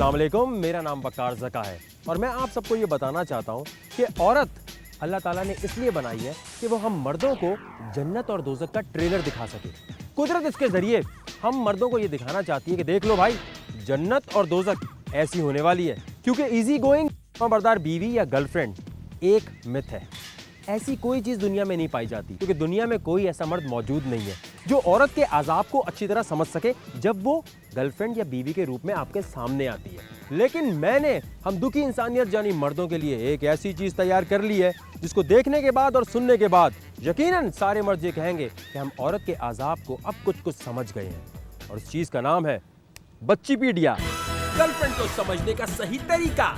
अस्सलाम वालेकुम, मेरा नाम वकार ज़का है और मैं आप सबको ये बताना चाहता हूँ कि औरत अल्लाह ताला ने इसलिए बनाई है कि वो हम मर्दों को जन्नत और दोज़ख का ट्रेलर दिखा सके। कुदरत इसके ज़रिए हम मर्दों को ये दिखाना चाहती है कि देख लो भाई, जन्नत और दोज़ख ऐसी होने वाली है। क्योंकि ईजी गोइंग बरदार बीवी या गर्लफ्रेंड एक मिथ है। ऐसी कोई चीज़ दुनिया में नहीं पाई जाती, क्योंकि दुनिया में कोई ऐसा मर्द मौजूद नहीं है जो औरत के अज़ाब को अच्छी तरह समझ सके जब वो गर्लफ्रेंड या बीवी के रूप में आपके सामने आती है। लेकिन मैंने हम दुखी इंसानियत यानी मर्दों के लिए एक ऐसी चीज़ तैयार कर ली है जिसको देखने के बाद और सुनने के बाद यकीनन सारे मर्द ये कहेंगे कि हम औरत के अज़ाब को अब कुछ समझ गए हैं। और उस चीज़ का नाम है बच्चीपीडिया। गर्लफ्रेंड को समझने का सही तरीका,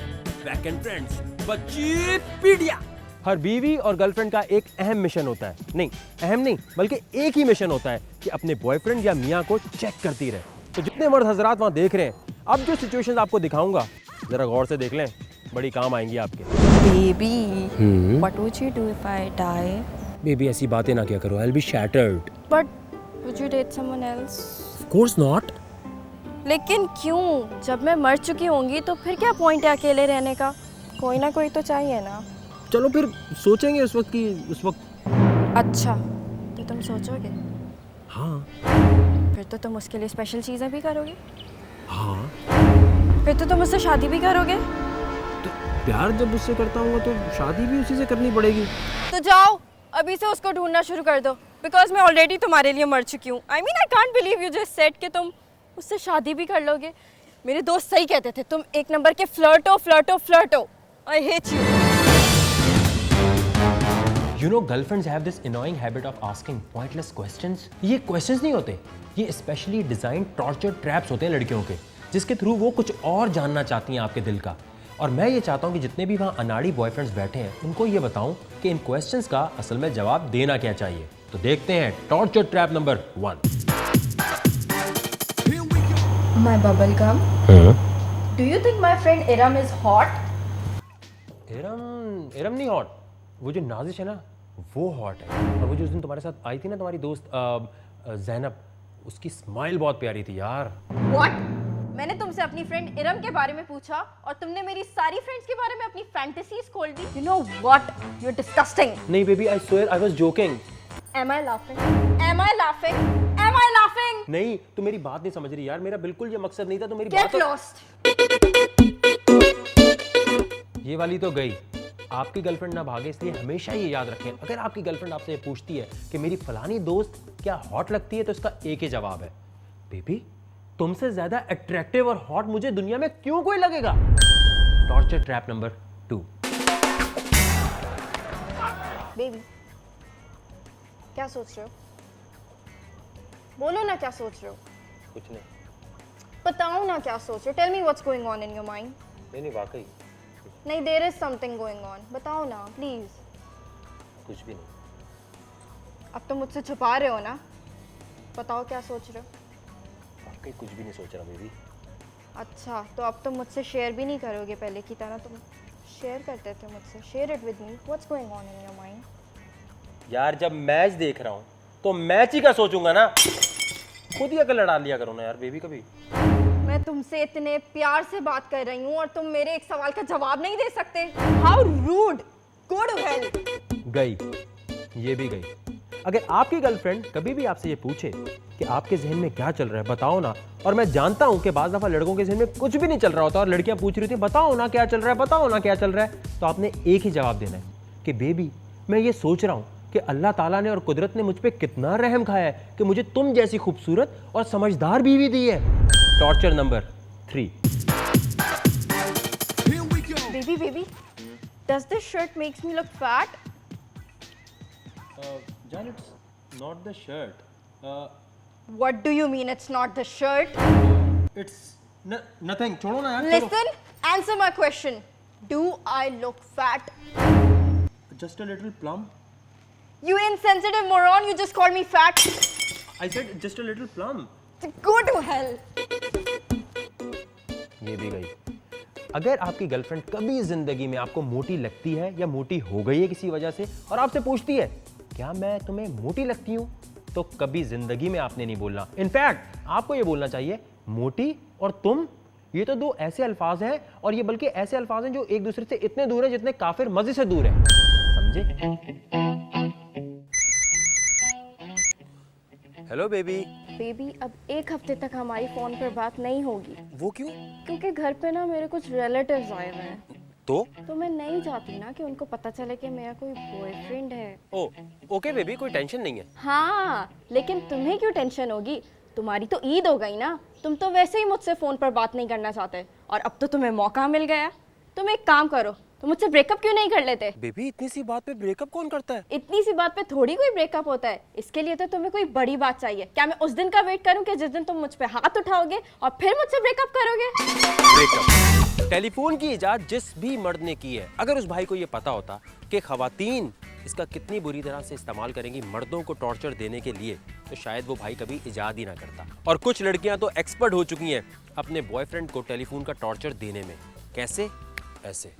बैक एंड फ्रेंड्स, बच्चीपीडिया। हर बीवी और गर्लफ्रेंड का एक अहम मिशन होता है, नहीं अहम नहीं बल्कि एक ही मिशन होता है कि अपने बॉयफ्रेंड या मियाँ को चेक करती रहे। तो जितने मर्द हजरात वहाँ देख रहे हैं, अब जो सिचुएशंस आपको दिखाऊंगा जरा गौर से देख लें, बड़ी काम आएंगी आपके। Baby, what would you do if I die? Baby ऐसी बातें ना क्या करो, I'll be shattered. But would you date someone else? Of course not. लेकिन क्यों? जब मैं मर चुकी होंगी तो फिर क्या पॉइंट है अकेले रहने का? कोई ना कोई तो चाहिए ना। चलो फिर सोचेंगे उस वक्त। अच्छा, तो तुम सोचोगे? हाँ। फिर तो तुम उसके लिए स्पेशल चीज़ें भी करोगे? हाँ। फिर तो तुम उससे शादी भी करोगे? तो प्यार जब उससे करता हूँ तो शादी भी उसी से करनी पड़ेगी। तो जाओ अभी से उसको ढूंढना शुरू कर दो, बिकॉज मैं ऑलरेडी तुम्हारे लिए मर चुकी हूँ। I can't believe you just said कि तुम उससे शादी भी कर लोगे। मेरे दोस्त सही कहते थे, तुम एक नंबर के फ्लर्टो। I hate you. You know, girlfriends have this annoying habit of asking pointless questions. ये questions नहीं होते, ये specially designed torture traps होते हैं लड़कियों के, जिसके थ्रू वो कुछ और जानना चाहती हैं आपके दिल का। और मैं ये चाहता हूँ कि जितने भी वहाँ अनाड़ी बॉयफ्रेंड्स बैठे हैं उनको ये बताऊँ कि इन क्वेश्चंस का असल में जवाब देना क्या चाहिए। तो देखते हैं torture trap number 1। My bubble gum. Do you think my friend Iram is hot? Iram नहीं हॉट, वो जो नाजिश है ना वो हॉट है। और वो जो उस दिन तुम्हारे साथ आई थी ना तुम्हारी दोस्त ज़ैनब, उसकी स्माइल बहुत प्यारी थी यार। What? मैंने तुमसे अपनी फ्रेंड इरम के बारे में पूछा और तुमने मेरी सारी फ्रेंड्स के बारे में अपनी फैंटेसीज खोल दी। You know what? You're disgusting. नहीं baby, I swear I was joking. Am I laughing? नहीं, तू मेरी बात नहीं समझ रही यार, मेरा बिल्कुल ये मकसद नहीं था। तो मेरी Get बात lost. ये वाली तो गई। आपकी गर्लफ्रेंड ना भागे इसलिए हमेशा ये याद रखें, अगर आपकी गर्लफ्रेंड आपसे ये पूछती है कि मेरी फलानी दोस्त क्या हॉट लगती है, तो इसका एक ही जवाब है, बेबी तुमसे ज्यादा अट्रैक्टिव और हॉट मुझे दुनिया में क्यों कोई लगेगा। Torture trap number 2। बेबी, क्या सोच रहे हो? बोलो ना क्या सोच रहे हो? कुछ नहीं। बताओ ना क्या सोच रहे हो? Tell me what's going on in your mind. नहीं वाकई नहीं, there is something going on. बताओ ना प्लीज। कुछ भी नहीं। अब तो मुझसे छुपा रहे हो ना, बताओ क्या सोच रहे हो? वाकई कुछ भी नहीं सोच रहा बेबी। अच्छा, तो अब तुम मुझसे शेयर भी नहीं करोगे? पहले की तरह तुम शेयर करते थे मुझसे। Share it with me. What's going on in your mind? यार जब मैच देख रहा हूँ तो मैच ही का सोचूंगा ना, खुद ही अकल लड़ा लिया करो ना यार बेबी कभी। मैं तुमसे इतने प्यार से बात कर रही हूँ और तुम मेरे एक सवाल का जवाब नहीं दे सकते। How rude. Go to hell. गई, ये भी गई। अगर आपकी गर्लफ्रेंड कभी भी आपसे ये पूछे कि आपके जहन में क्या चल रहा है बताओ ना, और मैं जानता हूं कि बाज़ दफ़ा लड़कों के जहन में कुछ भी नहीं चल रहा होता और लड़कियां पूछ रही थी बताओ ना क्या चल रहा है, बताओ ना क्या चल रहा है, तो आपने एक ही जवाब देना है कि बेबी मैं ये सोच रहा हूं कि अल्लाह ताला ने और कुदरत ने मुझ पे कितना रहम खाया है कि मुझे तुम जैसी खूबसूरत और समझदार बीवी दी है। Torture number 3। Baby, does this shirt makes me look fat? Jan, it's not the shirt. What do you mean it's not the shirt? It's nothing. छोड़ो ना यार। Listen, answer my question. Do I look fat? Just a little plump. You insensitive moron, you just called me fat. I said just a little plump. Go to hell. ये भी गई। अगर आपकी girlfriend कभी जिंदगी में आपको मोटी लगती है या मोटी हो गई है किसी वजह से और आपसे पूछती है क्या मैं तुम्हें मोटी लगती हूं, तो कभी जिंदगी में आपने नहीं बोलना। इनफैक्ट आपको ये बोलना चाहिए मोटी और तुम ये तो दो ऐसे अल्फाज हैं, और ये बल्कि ऐसे अल्फाज हैं जो एक दूसरे से इतने दूर हैं जितने काफिर मस्जिद से दूर हैं। समझे? Hello baby. बेबी, अब एक हफ्ते तक हमारी फोन पर बात नहीं होगी। वो क्यों? क्योंकि घर पे ना मेरे कुछ रिलेटिव्स आए हुए हैं। तो मैं नहीं चाहती ना कि उनको पता चले कि मेरा कोई बॉयफ्रेंड है। ओ, ओके बेबी, कोई टेंशन नहीं है। हाँ, लेकिन तुम्हें क्यों टेंशन होगी? तुम्हारी तो ईद हो गई ना। तुम तो वैसे ही मुझसे फोन पर बात नहीं करना चाहते, और अब तो तुम्हें मौका मिल गया। तुम एक काम करो, तुम मुझसे ब्रेकअप क्यों नहीं कर लेते? बेबी, इतनी सी बात पे ब्रेकअप कौन करता है? इतनी सी बात पे थोड़ी कोई ब्रेकअप होता है। इसके लिए तो तुम्हें कोई बड़ी बात चाहिए। क्या मैं उस दिन का वेट करूं कि जिस दिन तुम मुझ पे हाथ उठाओगे और फिर मुझसे ब्रेकअप करोगे? ब्रेकअप? टेलीफोन की इजाद जिस भी मर्द ने की है, अगर उस भाई को ये पता होता कि खवातीन इसका कितनी बुरी तरह से इस्तेमाल करेंगी मर्दों को टॉर्चर देने के लिए, तो शायद वो भाई कभी इजाद ही ना करता। और कुछ लड़कियां तो एक्सपर्ट हो चुकी हैं अपने बॉयफ्रेंड को टेलीफोन का टॉर्चर देने में। कैसे? ऐसे।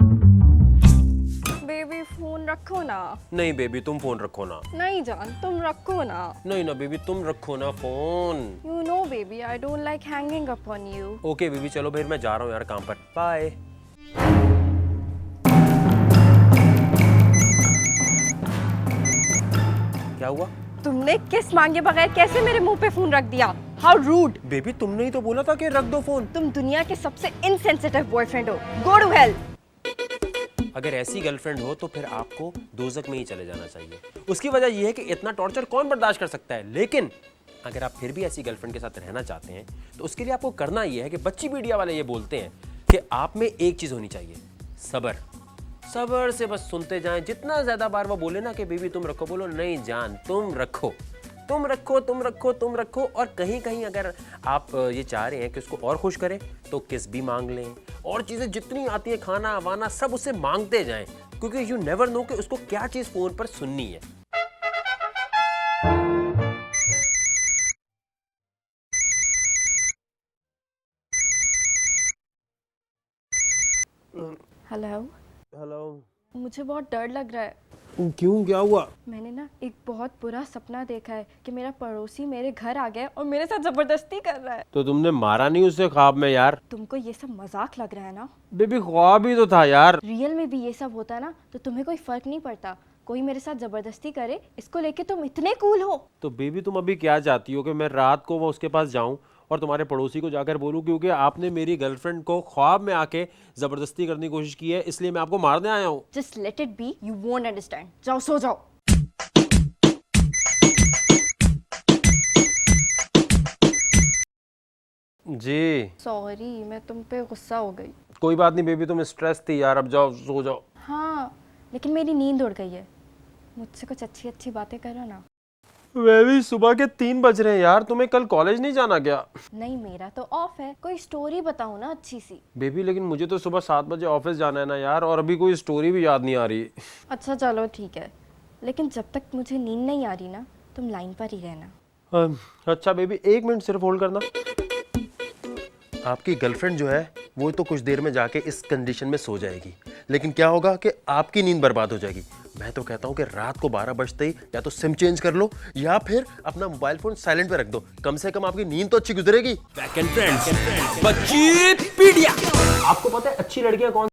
बेबी, फोन रखो ना। नहीं बेबी, तुम फोन रखो ना। नहीं जान, तुम रखो ना। नहीं ना बेबी, तुम रखो ना phone. You know baby, I don't like hanging up on you. Okay baby, चलो फिर मैं जा रहा हूँ यार काम पर। बाय। क्या हुआ? तुमने किस मांगे बगैर कैसे मेरे मुंह पे फोन रख दिया? How rude. बेबी, तुमने ही तो बोला था कि रख दो फोन। तुम दुनिया के सबसे इनसेंसिटिव बॉयफ्रेंड हो। Go to hell. अगर ऐसी गर्लफ्रेंड हो तो फिर आपको दोजक में ही चले जाना चाहिए। उसकी वजह यह है कि इतना टॉर्चर कौन बर्दाश्त कर सकता है। लेकिन अगर आप फिर भी ऐसी गर्लफ्रेंड के साथ रहना चाहते हैं तो उसके लिए आपको करना यह है कि बच्ची मीडिया वाले ये बोलते हैं कि आप में एक चीज होनी चाहिए, सब्र। सब्र से बस सुनते जाएं। जितना ज्यादा बार वो बोले ना कि बेबी तुम रखो, बोलो नहीं जान तुम रखो, तुम रखो, तुम रखो, तुम रखो। और कहीं कहीं अगर आप ये चाह रहे हैं कि उसको और खुश करें तो किस भी मांग लें, और चीजें जितनी आती है खाना वाना सब उससे मांगते जाएं, क्योंकि यू नेवर नो कि उसको क्या चीज फोन पर सुननी है। हेलो। हेलो। मुझे बहुत डर लग रहा है। क्यों, क्या हुआ? मैंने ना एक बहुत बुरा सपना देखा है कि मेरा पड़ोसी मेरे घर आ गया और मेरे साथ जबरदस्ती कर रहा है। तो तुमने मारा नहीं उसे ख्वाब में यार? तुमको ये सब मजाक लग रहा है ना? बेबी, ख्वाब ही तो था यार। रियल में भी ये सब होता ना तो तुम्हें कोई फर्क नहीं पड़ता। कोई मेरे साथ जबरदस्ती करे, इसको लेके तुम इतने कूल हो। तो बेबी, तुम अभी क्या चाहती हो कि मैं रात को वो उसके पास जाऊं और तुम्हारे पड़ोसी को जाकर बोलूं क्योंकि आपने मेरी गर्लफ्रेंड को ख्वाब में आके जबरदस्ती करने की कोशिश की है, इसलिए मैं आपको मारने आया हूं? Just let it be, you won't understand. जाओ सो जाओ। जी सॉरी, मैं तुम पे गुस्सा हो गई। कोई बात नहीं बेबी, तुम स्ट्रेस थी यार, अब जाओ सो जाओ। हाँ, लेकिन मेरी नींद उड़ गई है। मुझसे कुछ अच्छी अच्छी बातें करो ना। बेबी, सुबह के 3 बज रहे हैं यार, तुम्हें कल कॉलेज नहीं जाना क्या? नहीं, मेरा तो ऑफ है। कोई स्टोरी बताओ ना अच्छी सी। बेबी, लेकिन मुझे तो सुबह 7 बजे ऑफिस जाना है ना यार, और अभी कोई स्टोरी भी याद नहीं आ रही। अच्छा चलो ठीक है, लेकिन जब तक मुझे नींद नहीं आ रही ना, तुम लाइन पर ही रहना। अच्छा बेबी, 1 मिनट सिर्फ होल्ड करना। आपकी गर्लफ्रेंड जो है वो तो कुछ देर में जाके इस कंडीशन में सो जाएगी, लेकिन क्या होगा कि आपकी नींद बर्बाद हो जाएगी। मैं तो कहता हूँ कि रात को 12 बजते ही या तो सिम चेंज कर लो या फिर अपना मोबाइल फोन साइलेंट पे रख दो। कम से कम आपकी नींद तो अच्छी गुजरेगी। बच्ची पीडिया। आपको पता है अच्छी लड़कियां कौन